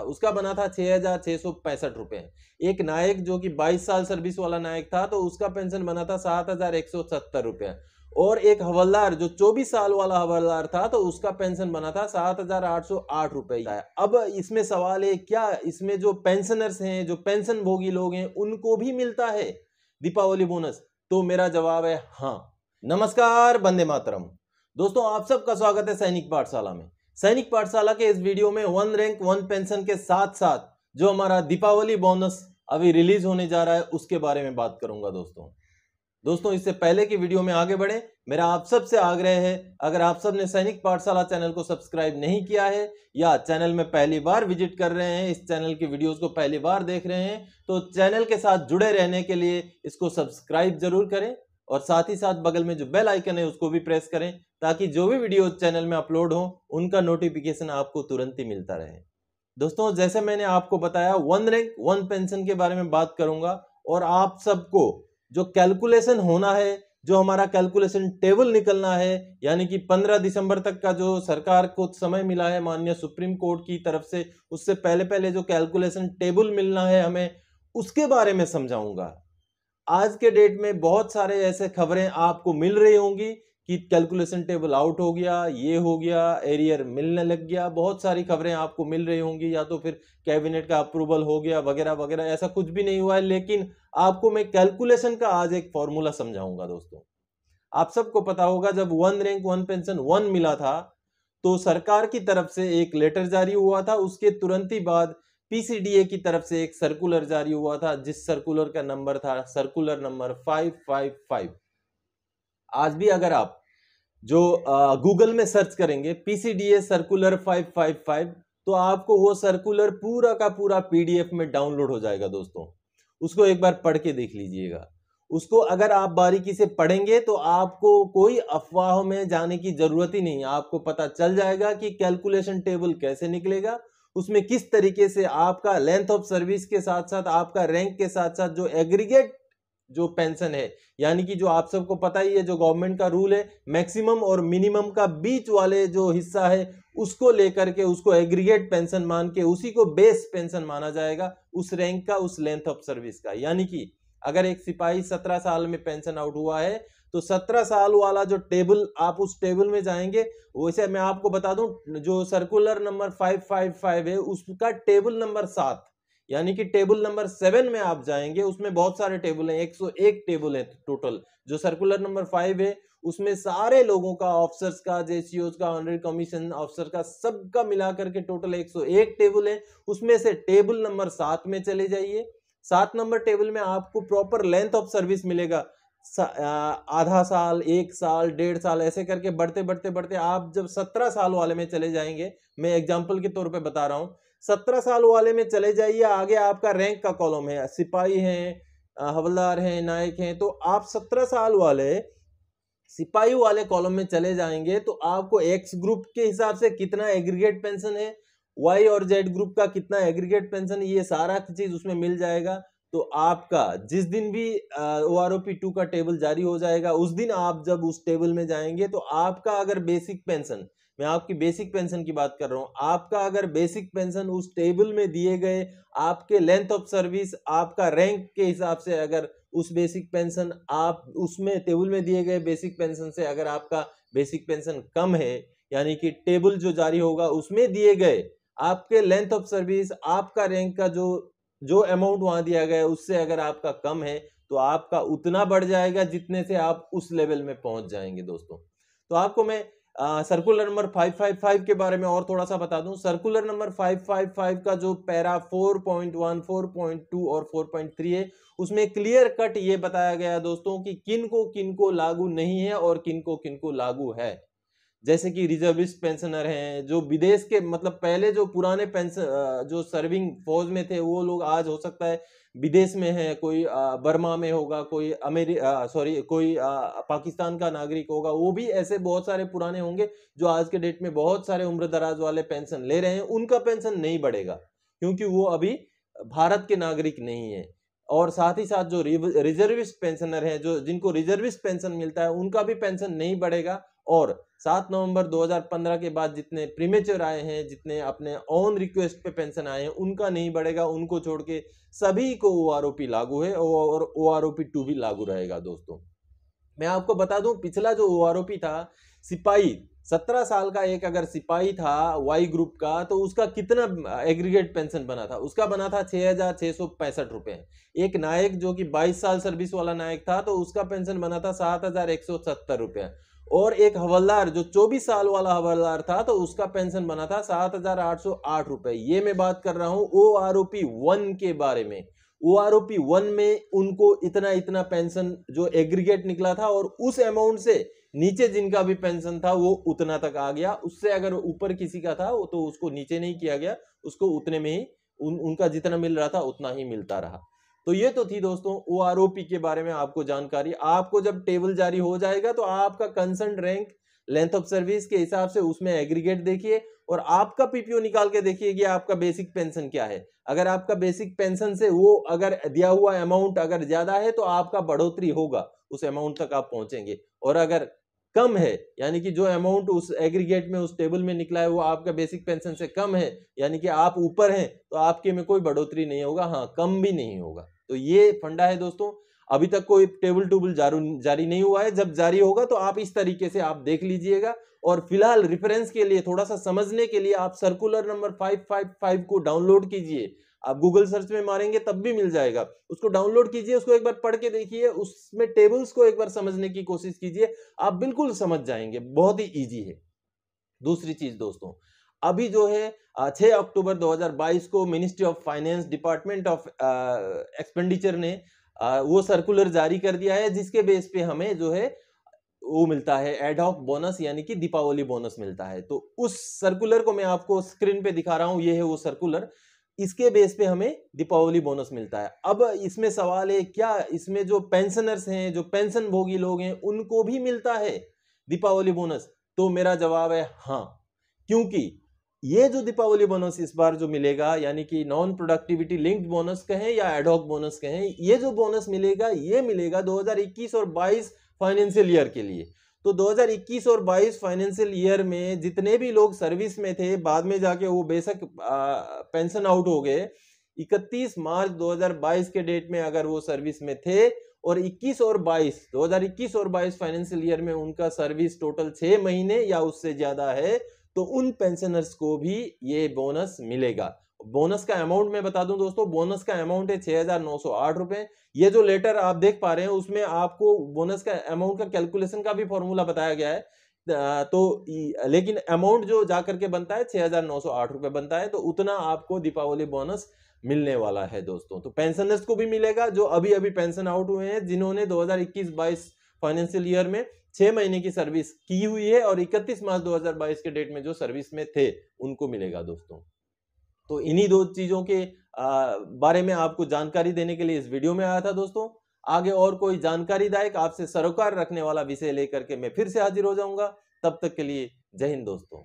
उसका बना था 6,665 रुपए। एक नायक जो कि 22 साल सर्विस वाला नायक था तो उसका पेंशन बना था 7,170 रुपए। और एक हवलदार जो 24 साल वाला हवलदार था तो उसका पेंशन बना था 7,808 रुपए। अब इसमें सवाल है, क्या इसमें जो पेंशनर्स हैं, जो पेंशन भोगी लोग हैं, उनको भी मिलता है दीपावली बोनस? तो मेरा जवाब है हाँ। नमस्कार, वंदे मातरम। दोस्तों, आप सबका स्वागत है सैनिक पाठशाला में। सैनिक पाठशाला के इस वीडियो में वन रैंक वन पेंशन के साथ साथ जो हमारा दीपावली बोनस अभी रिलीज होने जा रहा है उसके बारे में बात करूंगा। दोस्तों इससे पहले की वीडियो में आगे बढ़े, मेरा आप सबसे आग्रह है, अगर आप सब ने सैनिक पाठशाला चैनल को सब्सक्राइब नहीं किया है या चैनल में पहली बार विजिट कर रहे हैं, इस चैनल की वीडियोस को पहली बार देख रहे हैं, तो चैनल के साथ जुड़े रहने के लिए इसको सब्सक्राइब जरूर करें और साथ ही साथ बगल में जो बेल आइकन है उसको भी प्रेस करें ताकि जो भी वीडियो चैनल में अपलोड हो उनका नोटिफिकेशन आपको तुरंत ही मिलता रहे। दोस्तों, जैसे मैंने आपको बताया, वन रैंक वन पेंशन के बारे में बात करूंगा और आप सबको जो कैलकुलेशन होना है, जो हमारा कैलकुलेशन टेबल निकलना है, यानी कि 15 दिसंबर तक का जो सरकार को समय मिला है माननीय सुप्रीम कोर्ट की तरफ से, उससे पहले पहले जो कैलकुलेशन टेबल मिलना है हमें, उसके बारे में समझाऊंगा। आज के डेट में बहुत सारे ऐसे खबरें आपको मिल रही होंगी कि कैलकुलेशन टेबल आउट हो गया, ये हो गया, एरियर मिलने लग गया, बहुत सारी खबरें आपको मिल रही होंगी, या तो फिर कैबिनेट का अप्रूवल हो गया वगैरह वगैरह। ऐसा कुछ भी नहीं हुआ है, लेकिन आपको मैं कैलकुलेशन का आज एक फॉर्मूला समझाऊंगा। दोस्तों, आप सबको पता होगा जब one rank one pension one मिला था तो सरकार की तरफ से एक लेटर जारी हुआ था, उसके तुरंत ही बाद पीसीडीए की तरफ से एक सर्कुलर जारी हुआ था, जिस सर्कुलर का नंबर था सर्कुलर नंबर 555। आज भी अगर आप जो गूगल में सर्च करेंगे पीसीडीए सर्कुलर 555 तो आपको वो सर्कुलर पूरा का पूरा पीडीएफ में डाउनलोड हो जाएगा। दोस्तों, उसको एक बार पढ़ के देख लीजिएगा। उसको अगर आप बारीकी से पढ़ेंगे तो आपको कोई अफवाह में जाने की जरूरत ही नहीं, आपको पता चल जाएगा कि कैलकुलेशन टेबल कैसे निकलेगा, उसमें किस तरीके से आपका लेंथ ऑफ सर्विस के साथ साथ आपका रैंक के साथ साथ जो एग्रीगेट जो पेंशन है, यानी कि जो आप सबको पता ही है जो गवर्नमेंट का रूल है, मैक्सिमम और मिनिमम का बीच वाले जो हिस्सा है उसको लेकर के उसको एग्रीगेट पेंशन मान के उसी को बेस पेंशन माना जाएगा, उस रैंक का, उस लेंथ ऑफ सर्विस का। यानी कि अगर एक सिपाही 17 साल में पेंशन आउट हुआ है तो 17 साल वाला जो टेबल, आप उस टेबल में जाएंगे, वैसे मैं आपको बता दूं जो सर्कुलर नंबर 555 है उसका टेबल नंबर 7 यानी कि टेबल नंबर 7 में आप जाएंगे, उसमें बहुत सारे टेबल हैं, 101 टेबल है टोटल। जो सर्कुलर नंबर 5 है उसमें सारे लोगों का, ऑफिसर्स का, जेसीओज का, ऑनररी कमीशन ऑफिसर का, सबका मिलाकर के टोटल 101 टेबल है। उसमें से टेबल नंबर 7 में चले जाइए। 7 नंबर टेबल में आपको प्रॉपर लेंथ ऑफ सर्विस मिलेगा, आधा साल, 1 साल, 1.5 साल, ऐसे करके बढ़ते बढ़ते बढ़ते आप जब 17 साल वाले में चले जाएंगे, मैं एग्जाम्पल के तौर पे बता रहा हूं, 17 साल वाले में चले जाइए, आगे आपका रैंक का कॉलम है, सिपाही हैं, हवलदार हैं, नायक हैं, तो आप 17 साल वाले सिपाही वाले कॉलम में चले जाएंगे तो आपको एक्स ग्रुप के हिसाब से कितना एग्रीगेट पेंशन है, वाई और जेड ग्रुप का कितना एग्रीगेट पेंशन, ये सारा चीज उसमें मिल जाएगा। तो आपका जिस दिन भी OROP 2 का टेबल जारी हो जाएगा उस दिन आप जब उस टेबल में जाएंगे तो आपका अगर बेसिक पेंशन, मैं आपकी बेसिक पेंशन की बात कर रहा हूं, आपका अगर बेसिक पेंशन उस टेबल में दिए गए आपके लेंथ ऑफ सर्विस, आपका रैंक के हिसाब से, अगर उस बेसिक पेंशन आप उसमें टेबल में दिए गए बेसिक पेंशन से अगर आपका बेसिक पेंशन कम है, यानी कि टेबल जो जारी होगा उसमें दिए गए आपके लेंथ ऑफ सर्विस, आपका रैंक का जो अमाउंट वहां दिया गया है उससे अगर आपका कम है तो आपका उतना बढ़ जाएगा जितने से आप उस लेवल में पहुंच जाएंगे। दोस्तों, तो आपको मैं सर्कुलर नंबर 555 के बारे में और थोड़ा सा बता दूं। सर्कुलर नंबर 555 का जो पैरा 4.1, 4.2 और 4.3 है उसमें क्लियर कट ये बताया गया है दोस्तों कि किन को लागू नहीं है और किन को लागू है। जैसे कि रिजर्विस्ट पेंशनर हैं, जो विदेश के, मतलब पहले जो पुराने पेंशन जो सर्विंग फौज में थे वो लोग आज हो सकता है विदेश में है, कोई बर्मा में होगा, कोई कोई पाकिस्तान का नागरिक होगा, वो भी ऐसे बहुत सारे पुराने होंगे जो आज के डेट में बहुत सारे उम्र दराज वाले पेंशन ले रहे हैं, उनका पेंशन नहीं बढ़ेगा क्योंकि वो अभी भारत के नागरिक नहीं है। और साथ ही साथ जो रिजर्विस्ट पेंशनर हैं, जो जिनको रिजर्विस्ट पेंशन मिलता है, उनका भी पेंशन नहीं बढ़ेगा और 7 नवंबर 2015 के बाद जितने प्रीमेच्योर आए हैं, जितने अपने ऑन रिक्वेस्ट पे पेंशन आए हैं, उनका नहीं बढ़ेगा। उनको छोड़ के सभी को ओआरओपी लागू है और ओआरओपी 2 भी लागू रहेगा दोस्तों। मैं आपको बता दूं, पिछला जो ओआरओपी था, सिपाही 17 साल का एक अगर सिपाही था वाई ग्रुप का, तो उसका कितना एग्रीगेट पेंशन बना था? उसका बना था 6,665 रुपए। एक नायक जो कि 22 साल सर्विस वाला नायक था, तो उसका पेंशन बना था 7,170 रुपए। और एक हवलदार जो 24 साल वाला हवलदार था, तो उसका पेंशन बना था 7,808 रुपए। ये मैं बात कर रहा हूं ओआरओपी 1 के बारे में। ओआरओपी 1 में उनको इतना इतना पेंशन जो एग्रीगेट निकला था, और उस अमाउंट से नीचे जिनका भी पेंशन था वो उतना तक आ गया। उससे अगर ऊपर किसी का था तो उसको नीचे नहीं किया गया, उसको उतने में ही उनका जितना मिल रहा था उतना ही मिलता रहा। तो ये तो थी दोस्तों ओआरओपी के बारे में आपको जानकारी। आपको जब टेबल जारी हो जाएगा तो आपका concern rank length of service के हिसाब से उसमें एग्रीगेट देखिए और आपका पीपीओ निकाल के देखिए कि आपका बेसिक पेंशन क्या है। अगर आपका बेसिक पेंशन से वो अगर दिया हुआ अमाउंट अगर ज्यादा है तो आपका बढ़ोतरी होगा, उस अमाउंट तक आप पहुंचेंगे। और अगर कम है, यानी कि जो अमाउंट उस एग्रीगेट में उस टेबल में निकला है वो आपका बेसिक पेंशन से कम है, यानी कि आप ऊपर हैं, तो आपके में कोई बढ़ोतरी नहीं होगा, हाँ कम भी नहीं होगा। तो ये फंडा है दोस्तों। अभी तक कोई टेबल टूबल जारी नहीं हुआ है, जब जारी होगा तो आप इस तरीके से आप देख लीजिएगा। और फिलहाल रेफरेंस के लिए, थोड़ा सा समझने के लिए, आप सर्कुलर नंबर 555 को डाउनलोड कीजिए। आप गूगल सर्च में मारेंगे तब भी मिल जाएगा, उसको डाउनलोड कीजिए, उसको एक बार पढ़ के देखिए, उसमें टेबल्स को एक बार समझने की कोशिश कीजिए, आप बिल्कुल समझ जाएंगे, बहुत ही इजी है। दूसरी चीज दोस्तों, अभी जो है 6 अक्टूबर 2022 को ministry of finance, department of expenditure ने वो सर्कुलर जारी कर दिया है, जिसके बेस पे हमें जो है वो मिलता है एडहॉक बोनस, यानी कि दीपावली बोनस मिलता है। तो उस सर्कुलर को मैं आपको स्क्रीन पे दिखा रहा हूं, ये है वो सर्कुलर, इसके बेस पे हमें दीपावली बोनस मिलता है। अब इसमें सवाल है, क्या इसमें जो पेंशनर्स हैं, जो पेंशन भोगी लोग हैं, उनको भी मिलता है दीपावली बोनस? तो मेरा जवाब है हाँ, क्योंकि ये जो दीपावली बोनस इस बार जो मिलेगा, यानी कि नॉन प्रोडक्टिविटी लिंक्ड बोनस कहें या एडहॉक बोनस कहें, ये जो बोनस मिलेगा ये मिलेगा 2021 और 22 फाइनेंशियल ईयर के लिए। तो 2021 और 22 फाइनेंशियल ईयर में जितने भी लोग सर्विस में थे, बाद में जाके वो बेशक पेंशन आउट हो गए, 31 मार्च 2022 के डेट में अगर वो सर्विस में थे और 2021 और 22 फाइनेंशियल ईयर में उनका सर्विस टोटल 6 महीने या उससे ज्यादा है, तो उन पेंशनर्स को भी ये बोनस मिलेगा। बोनस का अमाउंट मैं बता दूं दोस्तों, बोनस का अमाउंट है 6,908 रुपए। ये जो लेटर आप देख पा रहे हैं उसमें आपको बोनस का अमाउंट का कैलकुलेशन का भी फॉर्मूला बताया गया है। लेकिन अमाउंट जो जाकर के बनता है 6,908 रुपए बनता है, तो उतना आपको दीपावली बोनस मिलने वाला है दोस्तों। तो पेंशनर्स को भी मिलेगा जो अभी अभी पेंशन आउट हुए हैं, जिन्होंने 2021-22 फाइनेंशियल ईयर में 6 महीने की सर्विस की हुई है और 31 मार्च 2022 के डेट में जो सर्विस में थे उनको मिलेगा दोस्तों। तो इन्हीं दो चीजों के बारे में आपको जानकारी देने के लिए इस वीडियो में आया था दोस्तों। आगे और कोई जानकारीदायक, आपसे सरोकार रखने वाला विषय लेकर के मैं फिर से हाजिर हो जाऊंगा। तब तक के लिए जय हिंद दोस्तों।